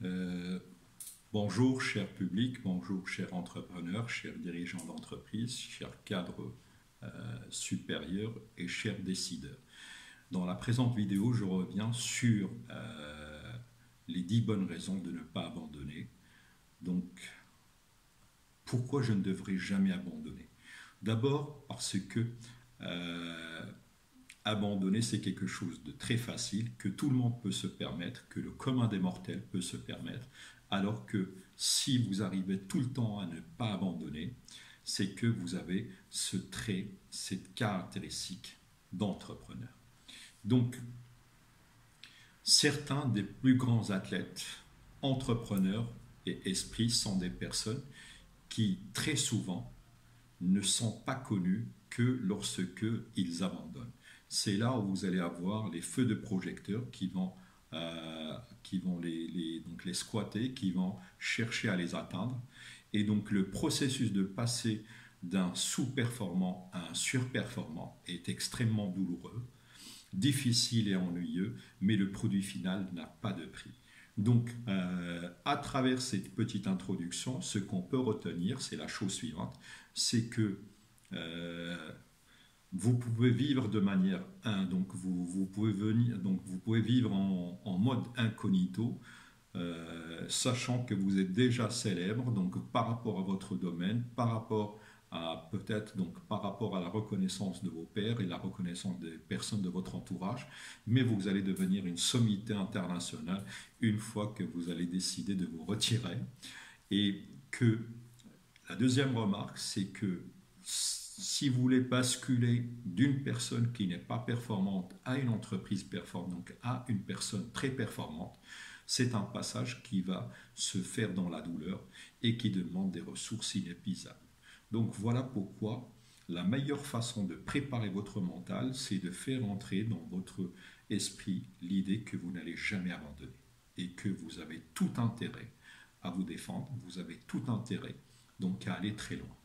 Euh, Bonjour, cher public, bonjour, chers entrepreneurs, chers dirigeants d'entreprise, chers cadres supérieurs et chers décideurs. Dans la présente vidéo, je reviens sur les 10 bonnes raisons de ne pas abandonner. Donc, pourquoi je ne devrais jamais abandonner? D'abord parce que euh, abandonner, c'est quelque chose de très facile, que tout le monde peut se permettre, que le commun des mortels peut se permettre, alors que si vous arrivez tout le temps à ne pas abandonner, c'est que vous avez ce trait, cette caractéristique d'entrepreneur. Donc, certains des plus grands athlètes, entrepreneurs et esprits sont des personnes qui, très souvent, ne sont pas connus que lorsque ils abandonnent. C'est là où vous allez avoir les feux de projecteurs qui vont donc les squatter, qui vont chercher à les atteindre. Et donc le processus de passer d'un sous-performant à un surperformant est extrêmement douloureux, difficile et ennuyeux, mais le produit final n'a pas de prix. Donc, à travers cette petite introduction, ce qu'on peut retenir, c'est la chose suivante, c'est que euh, vous pouvez vivre de manière 1, donc vous pouvez venir, donc vous pouvez vivre en mode incognito, sachant que vous êtes déjà célèbre, donc par rapport à votre domaine, par rapport à peut-être donc par rapport à la reconnaissance de vos pairs et la reconnaissance des personnes de votre entourage, mais vous allez devenir une sommité internationale une fois que vous allez décider de vous retirer. Et que la deuxième remarque, c'est que si vous voulez basculer d'une personne qui n'est pas performante à une entreprise performante, donc à une personne très performante, c'est un passage qui va se faire dans la douleur et qui demande des ressources inépuisables. Donc voilà pourquoi la meilleure façon de préparer votre mental, c'est de faire entrer dans votre esprit l'idée que vous n'allez jamais abandonner et que vous avez tout intérêt à vous défendre, vous avez tout intérêt donc à aller très loin.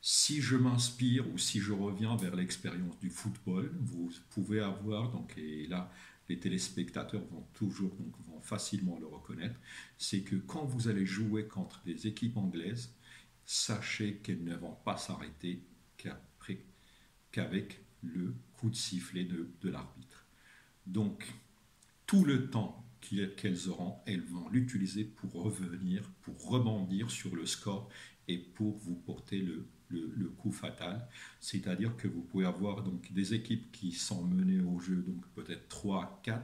Si je m'inspire ou si je reviens vers l'expérience du football, vous pouvez avoir, donc, et là les téléspectateurs vont toujours, donc vont facilement le reconnaître, c'est que quand vous allez jouer contre des équipes anglaises, sachez qu'elles ne vont pas s'arrêter qu'avec le coup de sifflet de l'arbitre. Donc, tout le temps qu'elles auront, elles vont l'utiliser pour revenir, pour rebondir sur le score et pour vous porter le coup fatal. C'est-à-dire que vous pouvez avoir donc des équipes qui sont menées au jeu, donc peut-être 3, 4,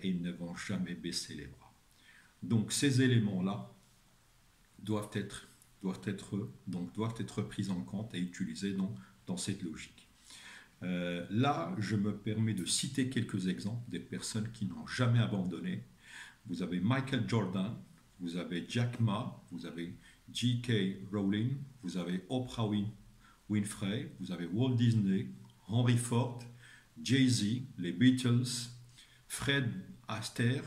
et ne vont jamais baisser les bras. Donc ces éléments-là doivent être, doivent être pris en compte et utilisés dans cette logique. Là, je me permets de citer quelques exemples des personnes qui n'ont jamais abandonné. Vous avez Michael Jordan, vous avez Jack Ma, vous avez J.K. Rowling, vous avez Oprah Winfrey, vous avez Walt Disney, Henry Ford, Jay-Z, les Beatles, Fred Astaire,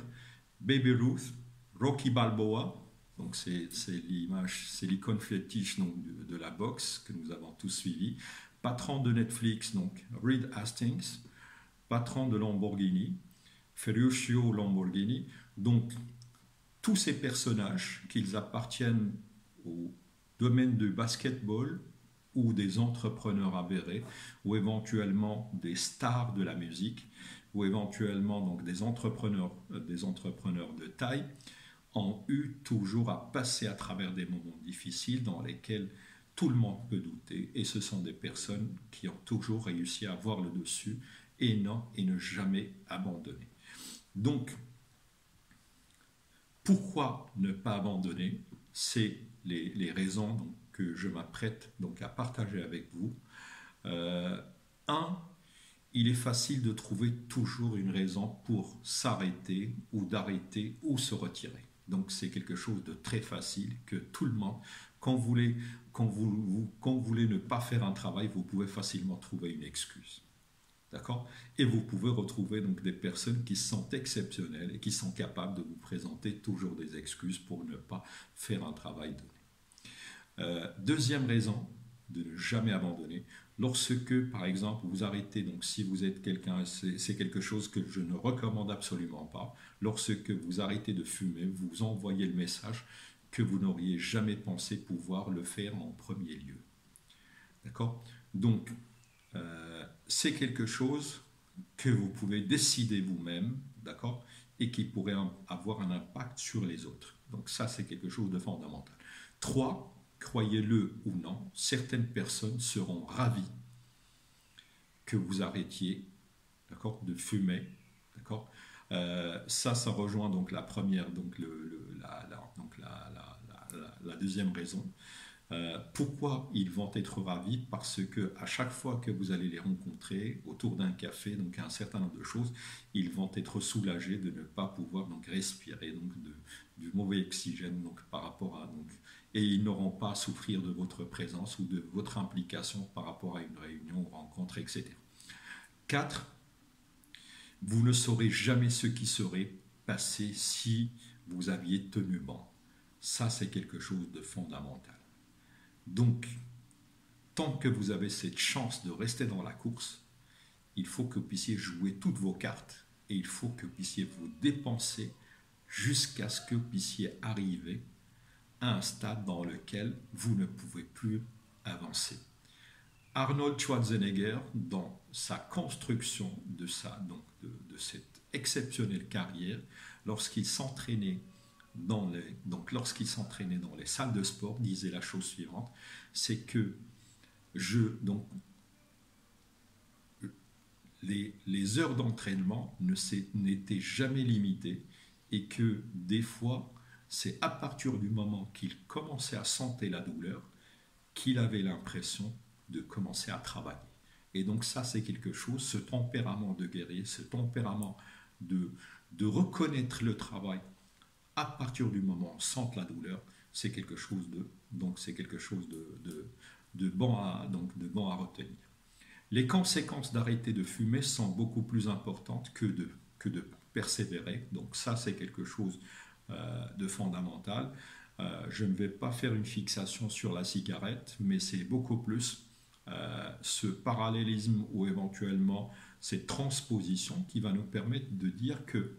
Baby Ruth, Rocky Balboa. Donc c'est l'image, c'est l'icône fétiche donc, de la boxe que nous avons tous suivi. Patron de Netflix, donc Reed Hastings, patron de Lamborghini, Ferruccio Lamborghini. Donc tous ces personnages, qu'ils appartiennent au domaine du basketball ou des entrepreneurs avérés, ou éventuellement des stars de la musique, ou éventuellement donc des entrepreneurs de taille, ont eu toujours à passer à travers des moments difficiles dans lesquels tout le monde peut douter, et ce sont des personnes qui ont toujours réussi à avoir le dessus et ne jamais abandonner. Donc, pourquoi ne pas abandonner? C'est les raisons donc, que je m'apprête donc à partager avec vous. Un, il est facile de trouver toujours une raison pour s'arrêter ou d'arrêter ou se retirer. Donc c'est quelque chose de très facile que tout le monde, quand vous voulez ne pas faire un travail, vous pouvez facilement trouver une excuse. D'accord? Et vous pouvez retrouver donc des personnes qui sont exceptionnelles et qui sont capables de vous présenter toujours des excuses pour ne pas faire un travail donné. Deuxième raison de ne jamais abandonner, Lorsque, par exemple, vous arrêtez, donc si vous êtes quelqu'un, c'est quelque chose que je ne recommande absolument pas, lorsque vous arrêtez de fumer, vous envoyez le message que vous n'auriez jamais pensé pouvoir le faire en premier lieu. D'accord? Donc, c'est quelque chose que vous pouvez décider vous-même, d'accord? Et qui pourrait avoir un impact sur les autres. Donc ça, c'est quelque chose de fondamental. 3, croyez-le ou non, certaines personnes seront ravies que vous arrêtiez, d'accord, de fumer, d'accord. Ça rejoint donc la première, donc, la deuxième raison. Pourquoi ils vont être ravis? Parce que à chaque fois que vous allez les rencontrer autour d'un café, donc un certain nombre de choses, ils vont être soulagés de ne pas pouvoir donc respirer donc du mauvais oxygène donc par rapport à donc, et ils n'auront pas à souffrir de votre présence ou de votre implication par rapport à une réunion, rencontre, etc. 4. Vous ne saurez jamais ce qui serait passé si vous aviez tenu bon. Ça, c'est quelque chose de fondamental. Donc, tant que vous avez cette chance de rester dans la course, il faut que vous puissiez jouer toutes vos cartes et il faut que vous puissiez vous dépenser jusqu'à ce que vous puissiez arriver à un stade dans lequel vous ne pouvez plus avancer. Arnold Schwarzenegger, dans sa construction de cette exceptionnelle carrière, lorsqu'il s'entraînait dans les salles de sport, disait la chose suivante, c'est que les heures d'entraînement n'étaient jamais limitées et que des fois, c'est à partir du moment qu'il commençait à sentir la douleur qu'il avait l'impression de commencer à travailler. Et donc ça, c'est quelque chose, ce tempérament de guerrier, ce tempérament de reconnaître le travail à partir du moment où on sent la douleur, c'est quelque chose de bon à retenir. Les conséquences d'arrêter de fumer sont beaucoup plus importantes que de persévérer. Donc ça, c'est quelque chose de fondamental. Je ne vais pas faire une fixation sur la cigarette, mais c'est beaucoup plus ce parallélisme ou éventuellement cette transposition qui va nous permettre de dire que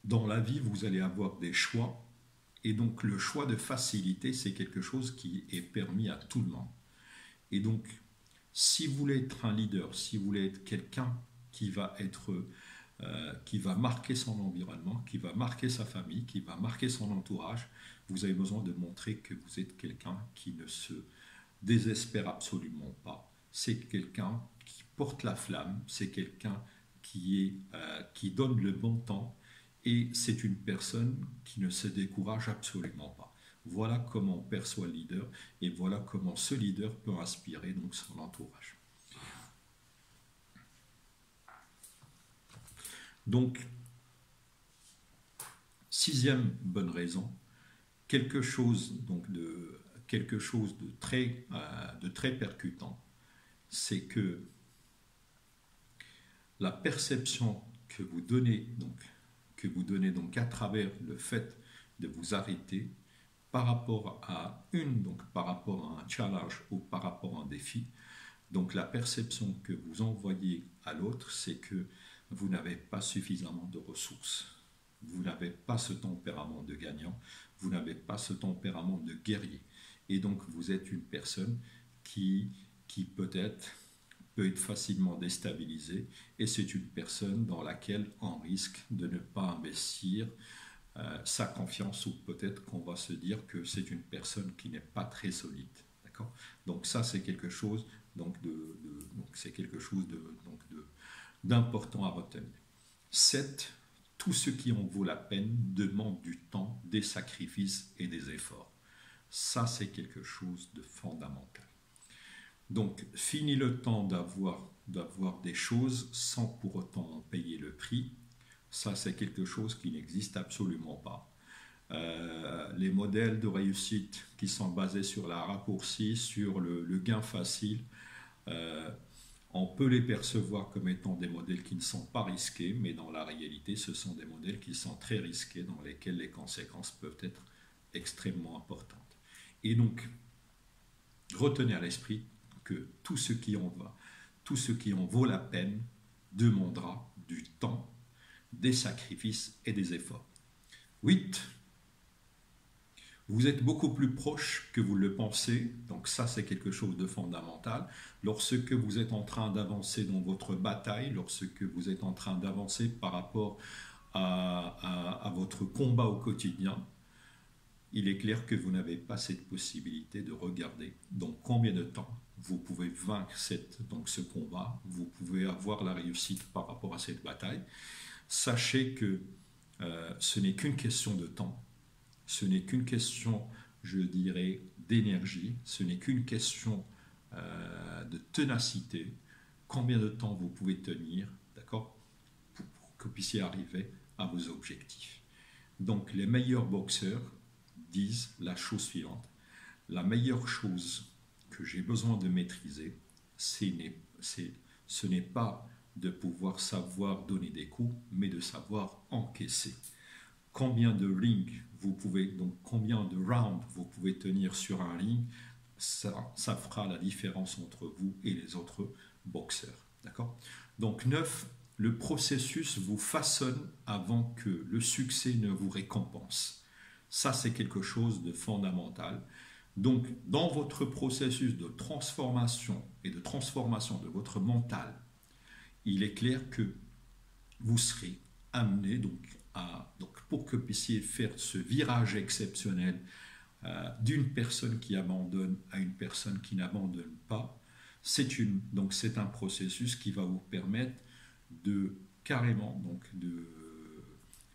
dans la vie, vous allez avoir des choix. Et donc le choix de facilité, c'est quelque chose qui est permis à tout le monde. Et donc, si vous voulez être un leader, si vous voulez être quelqu'un qui va marquer son environnement, qui va marquer sa famille, qui va marquer son entourage, vous avez besoin de montrer que vous êtes quelqu'un qui ne se désespère absolument pas. C'est quelqu'un qui porte la flamme, c'est quelqu'un qui donne le bon temps, et c'est une personne qui ne se décourage absolument pas. Voilà comment on perçoit le leader et voilà comment ce leader peut inspirer donc son entourage. Donc, 6e bonne raison, quelque chose de très percutant, c'est que la perception que vous donnez donc à travers le fait de vous arrêter par rapport à un challenge ou par rapport à un défi. Donc la perception que vous envoyez à l'autre, c'est que vous n'avez pas suffisamment de ressources. Vous n'avez pas ce tempérament de gagnant, vous n'avez pas ce tempérament de guerrier. Et donc vous êtes une personne qui peut être facilement déstabilisée, et c'est une personne dans laquelle on risque de ne pas investir sa confiance, ou peut-être qu'on va se dire que c'est une personne qui n'est pas très solide. D'accord? Donc ça, c'est quelque chose d'important à retenir. 7. Tout ce qui en vaut la peine demande du temps, des sacrifices et des efforts. Ça, c'est quelque chose de fondamental. Donc, fini le temps d'avoir des choses sans pour autant en payer le prix. Ça, c'est quelque chose qui n'existe absolument pas. Les modèles de réussite qui sont basés sur la raccourci, sur le gain facile, on peut les percevoir comme étant des modèles qui ne sont pas risqués, mais dans la réalité, ce sont des modèles qui sont très risqués, dans lesquels les conséquences peuvent être extrêmement importantes. Et donc, retenez à l'esprit que tout ce qui en va, tout ce qui en vaut la peine demandera du temps, des sacrifices et des efforts. 8. Vous êtes beaucoup plus proche que vous le pensez, donc ça c'est quelque chose de fondamental. Lorsque vous êtes en train d'avancer dans votre bataille, lorsque vous êtes en train d'avancer par rapport à votre combat au quotidien, il est clair que vous n'avez pas cette possibilité de regarder donc combien de temps vous pouvez vaincre ce combat, vous pouvez avoir la réussite par rapport à cette bataille. Sachez que ce n'est qu'une question de temps, ce n'est qu'une question, je dirais, d'énergie, ce n'est qu'une question de ténacité, combien de temps vous pouvez tenir, d'accord, pour que vous puissiez arriver à vos objectifs. Donc les meilleurs boxeurs disent la chose suivante: la meilleure chose que j'ai besoin de maîtriser, ce n'est pas de pouvoir savoir donner des coups, mais de savoir encaisser. Combien de rings vous pouvez, donc combien de rounds vous pouvez tenir sur un ring, ça fera la différence entre vous et les autres boxeurs. D'accord? Donc 9, le processus vous façonne avant que le succès ne vous récompense. Ça, c'est quelque chose de fondamental. Donc, dans votre processus de transformation et de transformation de votre mental, il est clair que vous serez amené donc pour que vous puissiez faire ce virage exceptionnel d'une personne qui abandonne à une personne qui n'abandonne pas. C'est un processus qui va vous permettre de carrément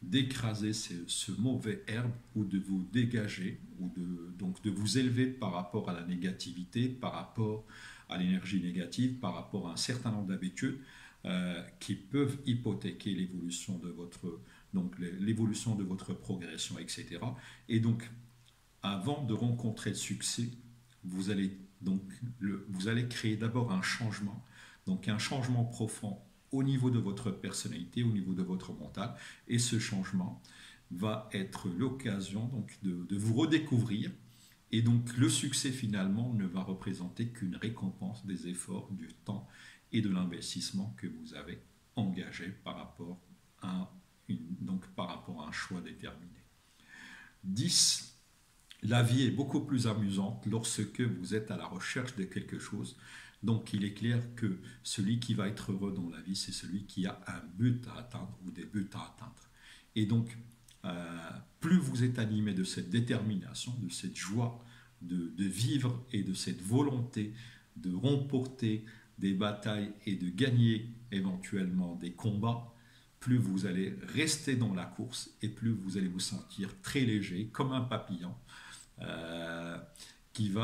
d'écraser ce mauvais herbe ou de vous dégager ou de vous élever par rapport à la négativité, par rapport à l'énergie négative, par rapport à un certain nombre d'habitudes qui peuvent hypothéquer l'évolution de votre progression, etc. Et donc, avant de rencontrer le succès, vous allez créer d'abord un changement, donc un changement profond au niveau de votre personnalité, au niveau de votre mental, et ce changement va être l'occasion donc de vous redécouvrir, et donc le succès finalement ne va représenter qu'une récompense des efforts, du temps et de l'investissement que vous avez engagé par rapport à un choix déterminé. 10. La vie est beaucoup plus amusante lorsque vous êtes à la recherche de quelque chose. Donc il est clair que celui qui va être heureux dans la vie, c'est celui qui a un but à atteindre ou des buts à atteindre. Et donc, plus vous êtes animé de cette détermination, de cette joie de vivre et de cette volonté de remporter des batailles et de gagner éventuellement des combats, plus vous allez rester dans la course et plus vous allez vous sentir très léger, comme un papillon, qui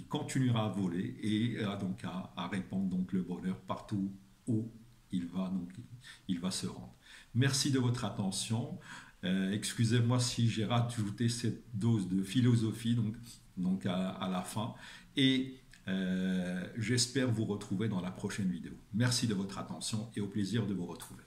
continuera à voler et à répandre le bonheur partout où il va se rendre. Merci de votre attention. Excusez-moi si j'ai rajouté cette dose de philosophie à la fin, et j'espère vous retrouver dans la prochaine vidéo. Merci de votre attention et au plaisir de vous retrouver.